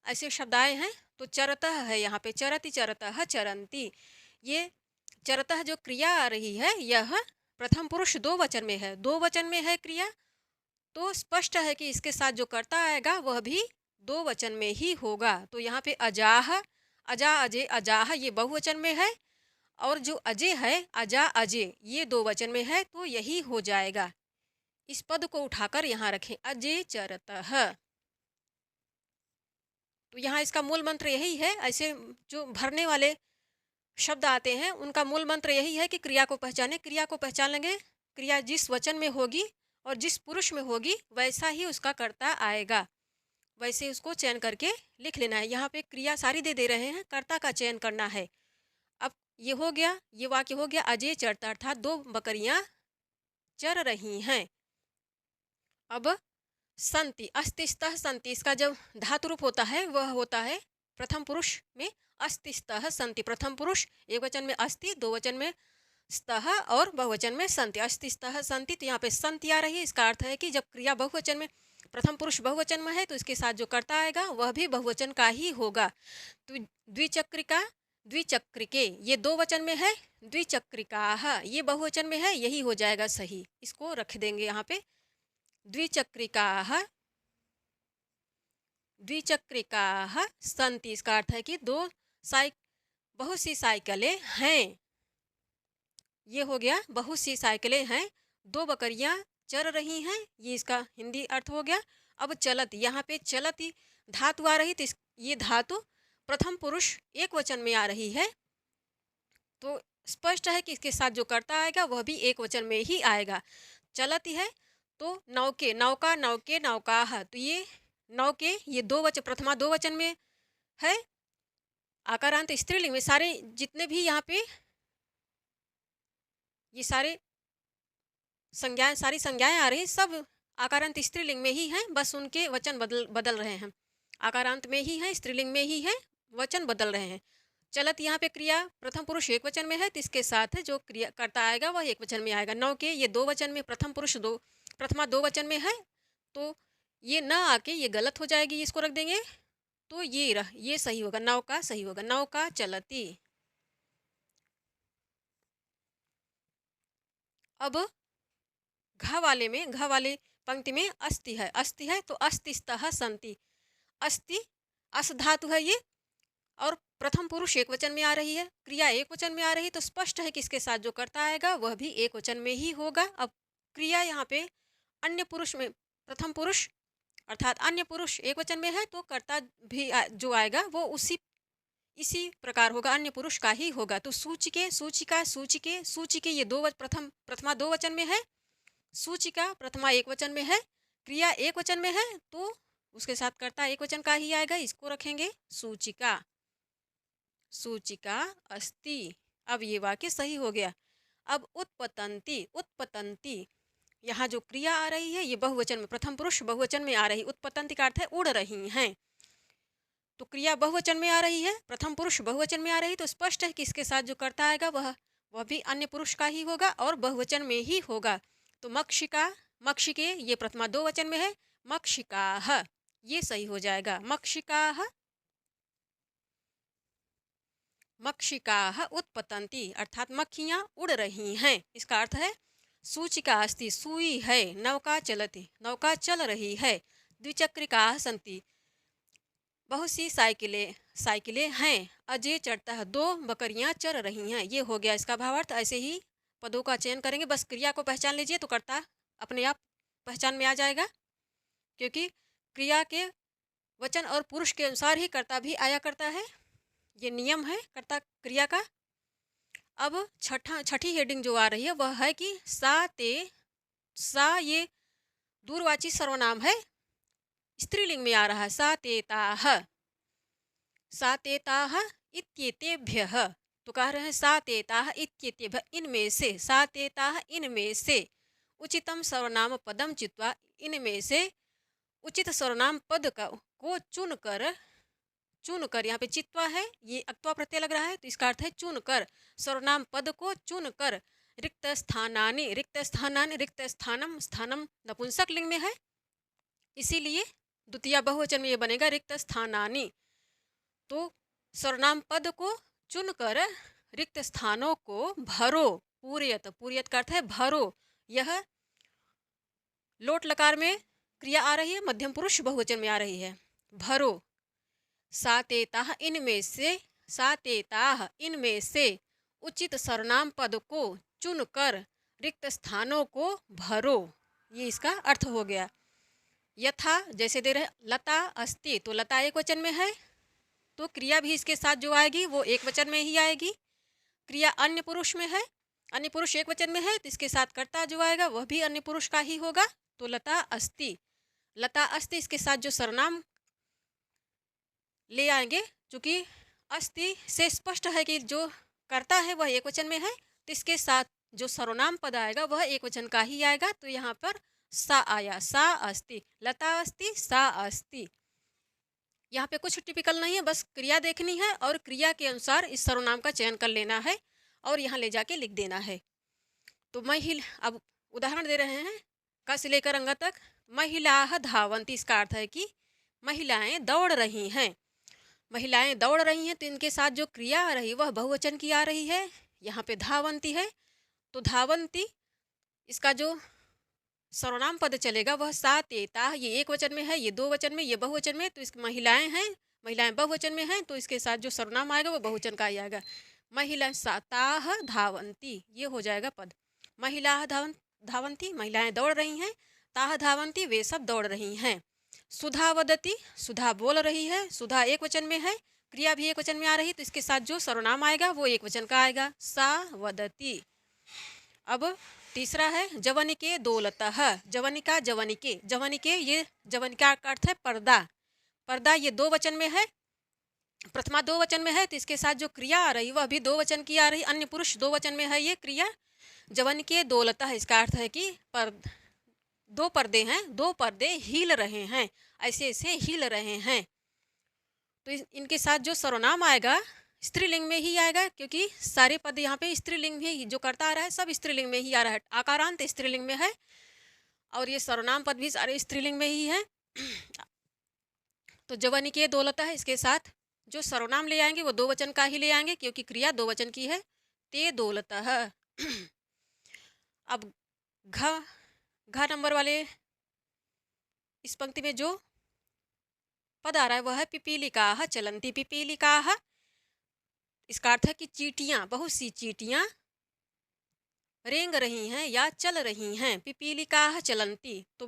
[SPEAKER 1] ऐसे शब्द आए हैं, तो चरतः है यहाँ पे, चरति चरतः चरंती। ये चरतः जो क्रिया आ रही है यह प्रथम पुरुष दो वचन में है, दो वचन में है क्रिया, तो स्पष्ट है कि इसके साथ जो कर्ता आएगा वह भी दो वचन में ही होगा। तो यहाँ पे अजाह, अजा अजय, अजाह ये बहुवचन में है, और जो अजय है अजा अजय ये दो वचन में है, तो यही हो जाएगा। इस पद को उठाकर यहाँ रखें, अजय चरतः। तो यहाँ इसका मूल मंत्र यही है। ऐसे जो भरने वाले शब्द आते हैं उनका मूल मंत्र यही है कि क्रिया को पहचाने, क्रिया को पहचान लेंगे, क्रिया जिस वचन में होगी और जिस पुरुष में होगी वैसा ही उसका कर्ता आएगा, वैसे उसको चयन करके लिख लेना है। यहाँ पे क्रिया सारी दे रहे हैं, कर्ता का चयन करना है। अब ये हो गया, ये वाक्य हो गया अजय चरता, अर्थात दो बकरियां चर रही हैं। अब संति, अस्तिस्तः संति, इसका जब धातु रूप होता है वह होता है प्रथम पुरुष में अस्तिस्तः संति, प्रथम पुरुष एक वचन में अस्ति, दो वचन में स्तः और बहुवचन में संति, अस्तिस्तः संति। तो यहाँ पे संति आ रही है, इसका अर्थ है कि जब क्रिया बहुवचन में, प्रथम पुरुष बहुवचन में है, तो इसके साथ जो कर्ता आएगा वह भी बहुवचन का ही होगा। तो द्विचक्रिका, द्विचक्रिके ये दो वचन में है, द्विचक्रिकाः ये बहुवचन में है, यही हो जाएगा सही। इसको रख देंगे यहाँ पे, द्विचक्रिकाः, द्विचक्रिकाः सन्ति, इसका अर्थ है कि बहुत सी साइकिलें हैं। ये हो गया बहुत सी साइकिलें हैं, दो बकरियां चर रही हैं, ये इसका हिंदी अर्थ हो गया। अब चलत, यहाँ पे चलत धातु आ रही, तो ये धातु प्रथम पुरुष एक वचन में आ रही है, तो स्पष्ट है कि इसके साथ जो कर्ता आएगा वह भी एक वचन में ही आएगा। चलत है तो नौके, नौका, नौके, नौकाः, तो ये नौके ये दो वचन, प्रथमा दो वचन में है, आकारांत स्त्रीलिंग में। सारे जितने भी यहाँ पे ये सारे संज्ञाएं, सारी संज्ञाएं आ रही सब आकारांत स्त्रीलिंग में ही हैं, बस उनके वचन बदल रहे हैं, आकारांत में ही है, स्त्रीलिंग में ही है, वचन बदल रहे हैं। चलत यहाँ पे क्रिया प्रथम पुरुष एक वचन में है, तो इसके साथ जो क्रिया करता आएगा वह एक वचन में आएगा। नौके ये दो वचन में, प्रथम पुरुष प्रथमा दो वचन में है, तो ये न आके ये गलत हो जाएगी, इसको रख देंगे, तो ये सही होगा, नौका सही होगा, नौका चलती। अब घ वाले में, घ वाले पंक्ति में अस्ति है, अस्ति है तो अस्तिस्तः संति, अस्ति अस धातु है ये, और प्रथम पुरुष एक वचन में आ रही है, क्रिया एक वचन में आ रही है, तो स्पष्ट है कि इसके साथ जो कर्ता आएगा वह भी एक वचन में ही होगा। अब क्रिया यहाँ पे अन्य पुरुष में, प्रथम पुरुष अर्थात अन्य पुरुष एक वचन में है, तो कर्ता भी जो आएगा वो इसी प्रकार होगा, अन्य पुरुष का ही होगा। तो सूचिके, सूचिका, सूचिके, सूचिके ये प्रथमा दो वचन में है, सूचिका प्रथमा एक वचन में है, क्रिया एक वचन में है, तो उसके साथ कर्ता एक वचन का ही आएगा, इसको रखेंगे सूचिका, सूचिका अस्ति। अब ये वाक्य सही हो गया। अब उत्पतंती, उत्पतंती, यहाँ जो क्रिया आ रही है ये बहुवचन में, प्रथम पुरुष बहुवचन में आ रही। उत्पतंती का अर्थ है उड़ रही हैं, तो क्रिया बहुवचन में आ रही है, प्रथम पुरुष बहुवचन में आ रही, तो स्पष्ट है कि इसके साथ जो कर्ता आएगा वह भी अन्य पुरुष का ही होगा और बहुवचन में ही होगा। तो मक्षिका, मक्षिके ये प्रथमा दो वचन में है, मक्षिकाः ये सही हो जाएगा। मक्षिकाः, मक्षिकाः उत्पतंती अर्थात मक्खियाँ उड़ रही हैं। इसका अर्थ है सूचिका अस्ति, सुई है, नौका चलती, नौका चल रही है। द्विचक्रिकाः सन्ति, बहुत सी साइकिलें, साइकिलें हैं। अजय चढ़ता है, दो बकरियां चर रही हैं। ये हो गया इसका भावार्थ। ऐसे ही पदों का चयन करेंगे, बस क्रिया को पहचान लीजिए तो कर्ता अपने आप पहचान में आ जाएगा, क्योंकि क्रिया के वचन और पुरुष के अनुसार ही कर्ता भी आया करता है, ये नियम है कर्ता क्रिया का। अब छठी हेडिंग जो आ रही है वह है कि सा ते, सा ये दूरवाची सर्वनाम है, स्त्रीलिंग में आ रहा है। सा ते ताः, सा ते ताः इत्येतेभ्यः, तो कह रहे हैं सा ते ताः इत्येतेभ्यः, इनमें से, सा ते ताः इनमें से, उचितम सर्वनाम पदम चित्वा, इनमें से उचित सर्वनाम पद को चुनकर, चुनकर, यहाँ पे चित्वा है, ये अक्त्वा प्रत्यय लग रहा है, तो इसका अर्थ है चुनकर, सर्वनाम पद को चुनकर, रिक्त स्थानानि, रिक्त स्थानानि, रिक्त स्थानम, स्थानम नपुंसक लिंग में है, इसीलिए द्वितीय बहुवचन में ये बनेगा रिक्त स्थानानि। तो सर्वनाम पद को चुनकर रिक्त स्थानों को भरो, पूर्यत, पूर्यत का अर्थ है भरो। यह लोट लकार में क्रिया आ रही है, मध्यम पुरुष बहुवचन में आ रही है, भरो। सातेताः इनमें से, सातेताः इनमें से उचित सर्वनाम पद को चुनकर रिक्त स्थानों को भरो, ये इसका अर्थ हो गया। यथा जैसे दे रहे लता अस्ति, तो लता एक वचन में है, तो क्रिया भी इसके साथ जो आएगी वो एक वचन में ही आएगी। क्रिया अन्य पुरुष में है, अन्य पुरुष एक वचन में है, तो इसके साथ कर्ता जो आएगा वह भी अन्य पुरुष का ही होगा। तो लता अस्ति, लता अस्ति, इसके साथ जो सर्वनाम ले आएंगे, चूँकि अस्ति से स्पष्ट है कि जो कर्ता है वह एक वचन में है, तो इसके साथ जो सर्वनाम पद आएगा वह एक वचन का ही आएगा। तो यहाँ पर सा आया, सा अस्ति, लता अस्ति, सा अस्ति। यहाँ पे कुछ टिपिकल नहीं है, बस क्रिया देखनी है और क्रिया के अनुसार इस सर्वनाम का चयन कर लेना है और यहाँ ले जाके लिख देना है। तो अब उदाहरण दे रहे हैं क से लेकर अंग तक। महिलाः धावन्ति, इसका अर्थ है कि महिलाएं दौड़ रही हैं, महिलाएं दौड़ रही हैं, तो इनके साथ जो क्रिया आ रही वह बहुवचन की आ रही है। यहाँ पे धावन्ति है, तो धावन्ति इसका जो सर्वनाम पद चलेगा वह सा ते ताः, ये एक वचन में है, ये दो वचन में, ये बहुवचन में, तो इस महिलाएं हैं, महिलाएं बहुवचन में हैं, तो इसके साथ जो सर्वनाम आएगा वो बहुवचन का ही आएगा। महिला ताः धावन्ति, ये हो जाएगा पद। महिलाः धावन्ति, महिलाएं दौड़ रही हैं, ताः धावन्ति वे सब दौड़ रही हैं। सुधा वदति, सुधा बोल रही है, सुधा एक वचन में है, क्रिया भी एक वचन में आ रही, तो इसके साथ जो सर्वनाम आएगा वो एक वचन का आएगा, सा वदति। अब तीसरा है जवनिके दोलतः, जवनिका जवनिके, जवनिके ये जवनिका का अर्थ है पर्दा, पर्दा ये दो वचन में है, प्रथमा दो वचन में है, तो इसके साथ जो क्रिया आ रही वह भी दो वचन की आ रही, अन्य पुरुष दो वचन में है ये क्रिया। जवनिके दोलतः, इसका अर्थ है कि दो पर्दे हैं, दो पर्दे हिल रहे हैं, ऐसे ऐसे हिल रहे हैं। तो इनके साथ जो सर्वनाम आएगा स्त्रीलिंग में ही आएगा, क्योंकि सारे पद यहाँ पे स्त्रीलिंग में जो करता आ रहा है सब स्त्रीलिंग में ही आ रहा है। आकारांत स्त्रीलिंग में है और ये सर्वनाम पद भी सारे स्त्रीलिंग में ही है। तो जवनिके दोलतः, इसके साथ जो सर्वनाम ले आएंगे वो दो वचन का ही ले आएंगे, क्योंकि क्रिया दो वचन की है। ते दोलतः। अब घ नंबर वाले इस पंक्ति में जो पद आ रहा है वह है पिपीलिकाः चलन्ति, पिपीलिकाः इसका अर्थ है कि चींटियाँ, बहुत सी चींटियाँ रेंग रही हैं या चल रही हैं। पिपीलिकाः चलन्ति, तो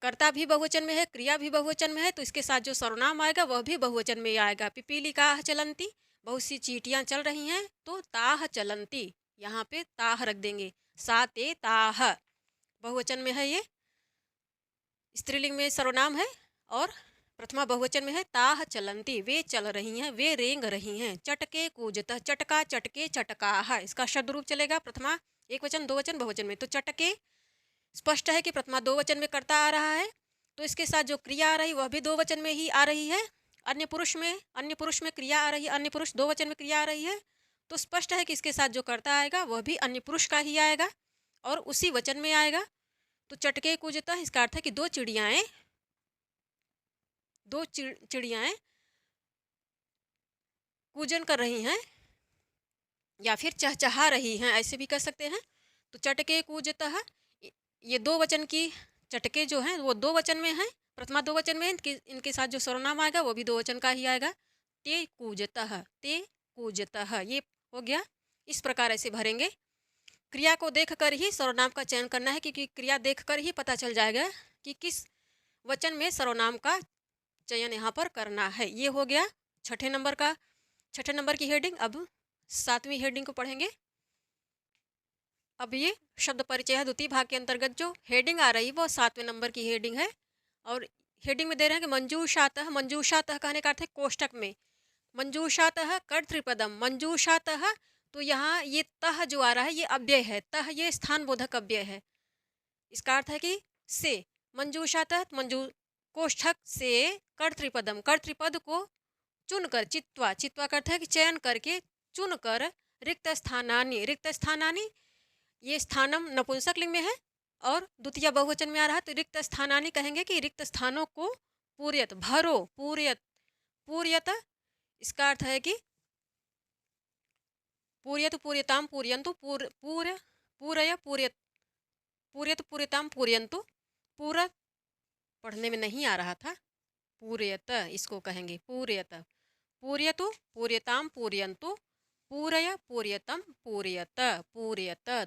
[SPEAKER 1] कर्ता भी बहुवचन में है, क्रिया भी बहुवचन में है, तो इसके साथ जो सर्वनाम आएगा वह भी बहुवचन में आएगा। पिपीलिकाः चलन्ति, बहुत सी चींटियाँ चल रही हैं, तो ताः चलन्ति, यहाँ पे ताः रख देंगे। सा ते ताः बहुवचन में है, ये स्त्रीलिंग में सर्वनाम है और प्रथमा बहुवचन में है ताह चलंती, वे चल रही हैं, वे रेंग रही हैं। चटके कूजतः, चटका चटके चटकाह, इसका शब्द रूप चलेगा प्रथमा एक वचन दो वचन बहुवचन में। तो चटके स्पष्ट है कि प्रथमा दो वचन में कर्ता आ रहा है, तो इसके साथ जो क्रिया आ रही वह भी दो वचन में ही आ रही है। अन्य पुरुष में क्रिया आ रही है, अन्य पुरुष दो वचन में क्रिया आ रही है, तो स्पष्ट है कि इसके साथ जो कर्ता आएगा वह भी अन्य पुरुष का ही आएगा और उसी वचन में आएगा। तो चटके कूजता, इसका अर्थ है कि दो चिड़ियाएं कूजन कर रही हैं या फिर चहचहा रही हैं, ऐसे भी कह सकते हैं। तो चटके कूजता, ये दो वचन की चटके जो हैं वो दो वचन में हैं, प्रथमा दो वचन में है, इनके साथ जो सर्वनाम आएगा वो भी दो वचन का ही आएगा। ते कूजतः, ये हो गया। इस प्रकार ऐसे भरेंगे। क्रिया को देखकर ही सर्वनाम का चयन करना है, क्योंकि क्रिया देखकर ही पता चल जाएगा कि किस वचन में सर्वनाम का चयन यहाँ पर करना है। ये हो गया छठे नंबर की हेडिंग। अब 7वीं हेडिंग को पढ़ेंगे। अब ये शब्द परिचय है, द्वितीय भाग के अंतर्गत जो हेडिंग आ रही वो 7वें नंबर की हेडिंग है। और हेडिंग में दे रहे हैं कि मंजूषातः कहने का अर्थ है कोष्टक में। मंजूषातः कर्तृपदम, मंजूषातः, तो यहाँ ये तह जो आ रहा है ये अव्यय है, तह ये स्थान बोधक अव्यय है। इसका अर्थ है कि से, मंजूषातः कोष्ठक से कर्तृपदम, कर्तृपद को चुनकर, चित्वा का अर्थ है कि चयन करके, चुनकर, रिक्त स्थानानि, ये स्थानम नपुंसक लिंग में है और द्वितीय बहुवचन में आ रहा है, तो रिक्त स्थानानि कहेंगे कि रिक्त स्थानों को पूर्यत, भरो, पूर्यत, इसका अर्थ है कि पूर्यत पूर्यताम पूर्यंतु, पूर्यत पूर्यताम पूर्यंतु, पूरा पढ़ने में नहीं आ रहा था, पूर्यत इसको कहेंगे, पूर्यतु पूर्यताम पूर्यंतु, पूरय पूर्यतम पूर्यत।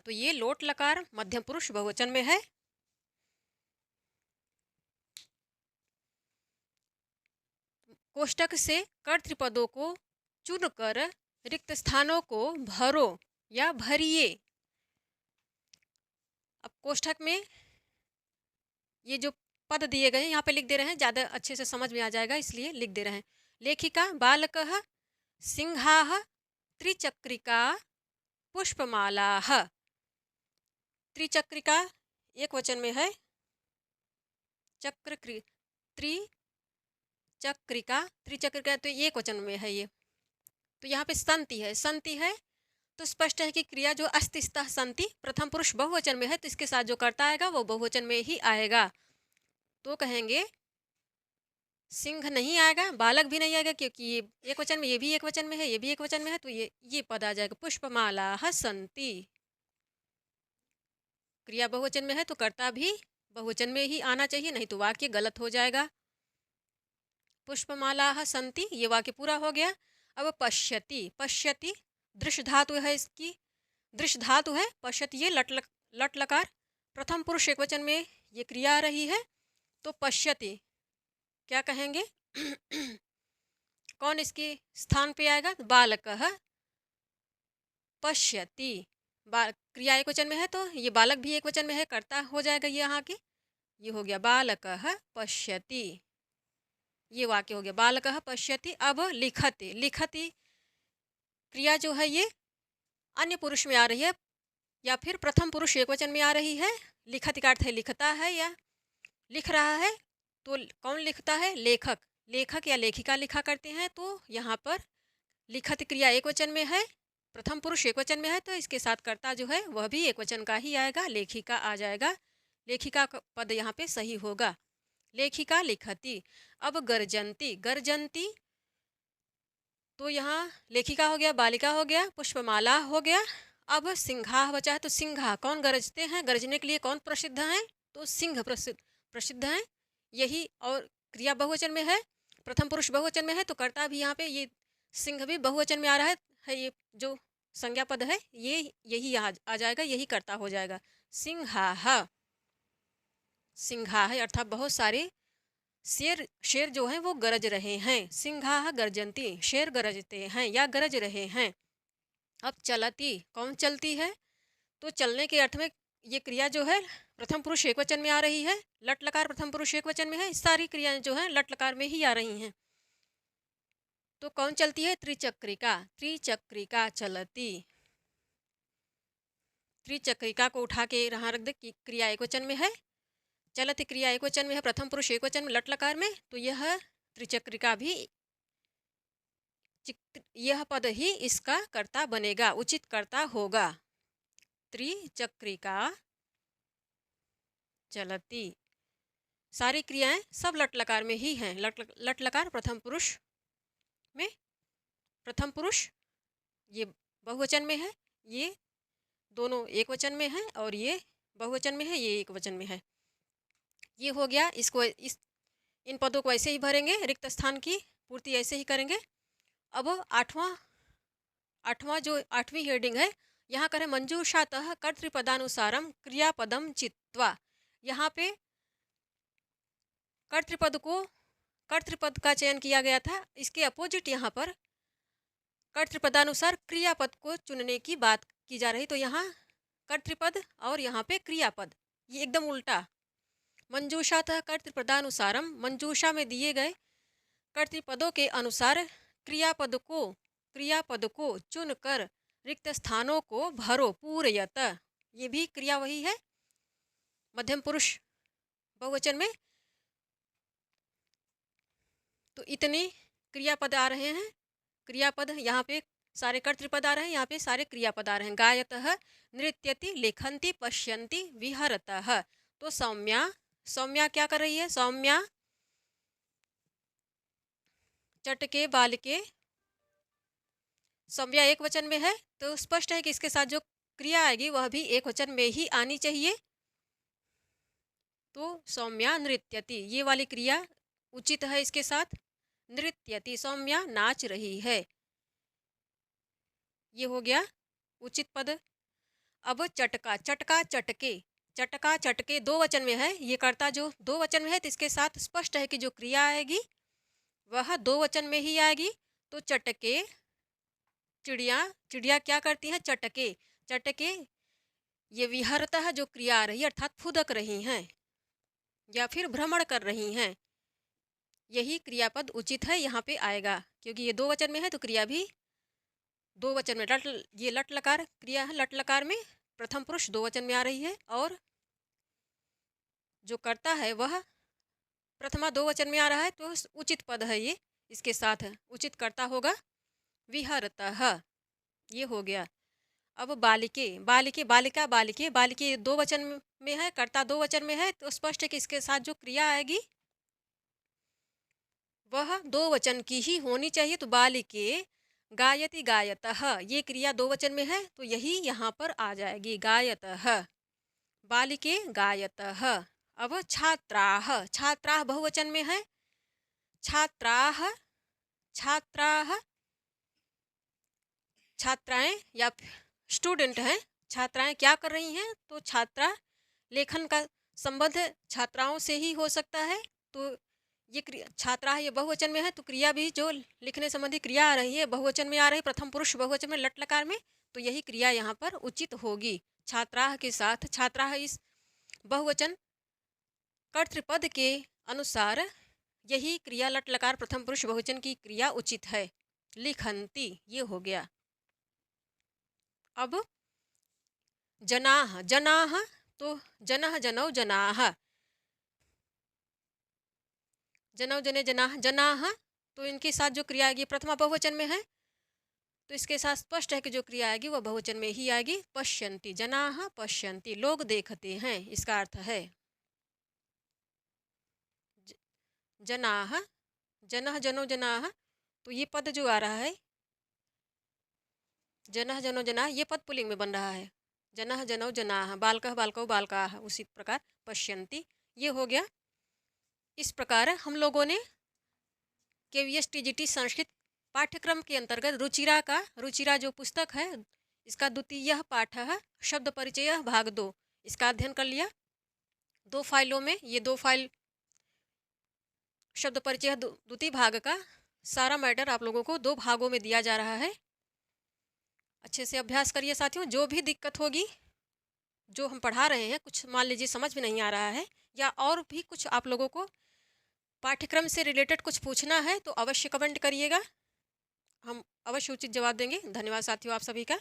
[SPEAKER 1] तो ये लोट लकार मध्यम पुरुष बहुवचन में है। कोष्टक से कर्तृपदों को चुनकर रिक्त स्थानों को भरो या भरिए। अब कोष्ठक में ये जो पद दिए गए यहाँ पे लिख दे रहे हैं, ज़्यादा अच्छे से समझ में आ जाएगा इसलिए लिख दे रहे हैं। लेखिका बालकः, सिंहाः, त्रिचक्रिका, पुष्पमालाः। त्रिचक्रिका एक वचन में है, त्रिचक्रिका तो एक वचन में है ये। तो यहाँ पे संति है, तो स्पष्ट है कि क्रिया जो अस्तिस्तः संति प्रथम पुरुष बहुवचन में है, तो इसके साथ जो कर्ता आएगा वो बहुवचन में ही आएगा। तो कहेंगे सिंह नहीं आएगा, बालक भी नहीं आएगा, क्योंकि ये एक वचन में, ये भी एक वचन में है, ये भी एक वचन में है, तो ये पद आ जाएगा। पुष्पमालाः सन्ति, क्रिया बहुवचन में है तो कर्ता भी बहुवचन में ही आना चाहिए, नहीं तो वाक्य गलत हो जाएगा। पुष्पमालाः सन्ति, ये वाक्य पूरा हो गया। अब पश्यति दृश्य धातु है, इसकी दृश्य धातु है। पश्यति ये लट लकार प्रथम पुरुष एक वचन में ये क्रिया आ रही है, तो पश्यति क्या कहेंगे कौन इसके स्थान पे आएगा? बालकः पश्यति, क्रिया एक वचन में है तो ये बालक भी एक वचन में है, कर्ता हो जाएगा ये यहाँ के। ये हो गया बालकः पश्यति, ये वाक्य हो गया बालकः पश्यति। अब लिखति क्रिया जो है ये अन्य पुरुष में आ रही है या फिर प्रथम पुरुष एक वचन में आ रही है। लिखति का अर्थ है लिखता है या लिख रहा है, तो कौन लिखता है? लेखक या लेखिका लिखा करते हैं। तो यहाँ पर लिखत क्रिया एक वचन में है, प्रथम पुरुष एक वचन में है, तो इसके साथ कर्ता जो है वह भी एक वचन का ही आएगा, लेखिका आ जाएगा। लेखिका का पद यहाँ पे सही होगा, लेखिका लिखती। अब गर्जंती तो यहाँ लेखिका हो गया, बालिका हो गया, पुष्पमाला हो गया। अब सिंघा बचा है, तो सिंघा कौन गरजते हैं? गरजने के लिए कौन प्रसिद्ध हैं? तो सिंह प्रसिद्ध हैं यही। और क्रिया बहुवचन में है, प्रथम पुरुष बहुवचन में है, तो कर्ता भी यहाँ पे ये सिंह भी बहुवचन में आ रहा है। ये जो संज्ञा पद है ये यही आ जाएगा, यही कर्ता हो जाएगा। सिंघा है अर्थात बहुत सारे शेर जो हैं वो गरज रहे हैं। सिंघा गर्जंती, शेर गरजते हैं या गरज रहे हैं। अब चलती कौन चलती है? तो चलने के अर्थ में ये क्रिया जो है प्रथम पुरुष एकवचन में आ रही है, लट लकार प्रथम पुरुष एकवचन में है, सारी क्रियाएं जो हैं लट लकार में ही आ रही हैं। तो कौन चलती है? त्रिचक्रिका, त्रिचक्रिका चलती। त्रिचक्रिका को उठा के यहाँ रख दे, क्रिया एकवचन में है, चलती क्रिया एकवचन में है, प्रथम पुरुष एकवचन में लट लकार में, तो यह त्रिचक्रिका भी यह पद ही इसका कर्ता बनेगा, उचित कर्ता होगा। त्रिचक्रिका चलती, सारी क्रियाएं सब लट लकार में ही हैं। लट लकार प्रथम पुरुष में, प्रथम पुरुष ये बहुवचन में है, ये दोनों एक वचन में है, और ये बहुवचन में है, ये एक वचन में है। ये हो गया। इसको इन पदों को ऐसे ही भरेंगे, रिक्त स्थान की पूर्ति ऐसे ही करेंगे। अब आठवां जो 8वीं हेडिंग है, यहाँ करें मंजूषातः कर्तृपदानुसारम क्रियापदम चित्वा। यहाँ पे कर्तृपद का चयन किया गया था, इसके अपोजिट यहाँ पर कर्तृपदानुसार क्रियापद को चुनने की बात की जा रही। तो यहाँ कर्तृपद और यहाँ पे क्रियापद, ये एकदम उल्टा। मंजूषातः कर्तृपदानुसारम, मंजूषा में दिए गए कर्तृपदों के अनुसार क्रियापद को चुनकर रिक्त स्थानों को भरो पूरयत। ये भी क्रिया वही है, मध्यम पुरुष बहुवचन में। तो इतने क्रियापद आ रहे हैं, क्रियापद यहाँ पे सारे कर्तृपद आ रहे हैं, यहाँ पे सारे क्रियापद आ रहे हैं। गायतः, नृत्यति, लेखन्ति, पश्यन्ति, विहरतः। तो सौम्या क्या कर रही है? सौम्या चटके बालके, सौम्या एक वचन में है, तो स्पष्ट है कि इसके साथ जो क्रिया आएगी वह भी एक वचन में ही आनी चाहिए। तो सौम्या नृत्यति, ये वाली क्रिया उचित है इसके साथ। नृत्यति, सौम्या नाच रही है, ये हो गया उचित पद। अब चटका, चटका चटके दो वचन में है, ये कर्ता जो दो वचन में है, तो इसके साथ स्पष्ट है कि जो क्रिया आएगी वह दो वचन में ही आएगी। तो चटके, चिड़िया क्या करती हैं? चटके ये विहरतः जो क्रिया आ रही है, अर्थात फुदक रही हैं या फिर भ्रमण कर रही हैं, यही क्रियापद उचित है, यहाँ पे आएगा। क्योंकि ये दो वचन में है तो क्रिया भी दो वचन में। ये लट लकार क्रिया है, लट लकार में प्रथम पुरुष दो वचन में आ रही है, और जो कर्ता है वह प्रथमा दो वचन में आ रहा है, तो उचित पद है ये, इसके साथ उचित कर्ता होगा विहरतः, ये हो गया। अब बालिके, बालिके दो वचन में है, कर्ता दो वचन में है, तो स्पष्ट है कि इसके साथ जो क्रिया आएगी वह दो वचन की ही होनी चाहिए। तो बालिके गायति गायतः, ये क्रिया दो वचन में है, तो यही यहाँ पर आ जाएगी, गायतः, बालिके गायतः। अब छात्राः बहुवचन में है, छात्राएं या स्टूडेंट हैं, छात्राएं क्या कर रही हैं? तो छात्रा, लेखन का संबंध छात्राओं से ही हो सकता है। तो ये छात्रा ये बहुवचन में है, तो क्रिया भी जो लिखने संबंधी क्रिया आ रही है बहुवचन में आ रही है, प्रथम पुरुष बहुवचन में लट लकार में, तो यही क्रिया यहाँ पर उचित होगी। छात्रा के साथ छात्रा इस बहुवचन कर्तृपद के अनुसार यही क्रिया लट लकार प्रथम पुरुष बहुवचन की क्रिया उचित है। लिखन्ति, ये हो गया। अब जनाः, तो जनः जनौ जनाः, जनौ जने जनाः, तो इनके साथ जो क्रिया आएगी प्रथमा बहुवचन में है, तो इसके साथ स्पष्ट है कि जो क्रिया आएगी वह बहुवचन में ही आएगी। पश्यन्ति, जनाः पश्यन्ति, लोग देखते हैं, इसका अर्थ है। जनाः, जनः जनौ जनाः, तो ये पद जो आ रहा है जनः जनौ जनाः, ये पद पुल्लिंग में बन रहा है। जनः जनौ जनाः, बालकः बालकौ बालकाः, उसी प्रकार पश्यन्ति, ये हो गया। इस प्रकार हम लोगों ने KVS TGT संस्कृत पाठ्यक्रम के अंतर्गत रुचिरा जो पुस्तक है, इसका द्वितीय पाठ है शब्द परिचय भाग 2, इसका अध्ययन कर लिया। दो फाइलों में, ये दो फाइल शब्द परिचय द्वितीय भाग का सारा मैटर आप लोगों को दो भागों में दिया जा रहा है। अच्छे से अभ्यास करिए साथियों। जो भी दिक्कत होगी जो हम पढ़ा रहे हैं कुछ मान लीजिए समझ में नहीं आ रहा है, या और भी कुछ आप लोगों को पाठ्यक्रम से रिलेटेड कुछ पूछना है तो अवश्य कमेंट करिएगा, हम अवश्य उचित जवाब देंगे। धन्यवाद साथियों आप सभी का।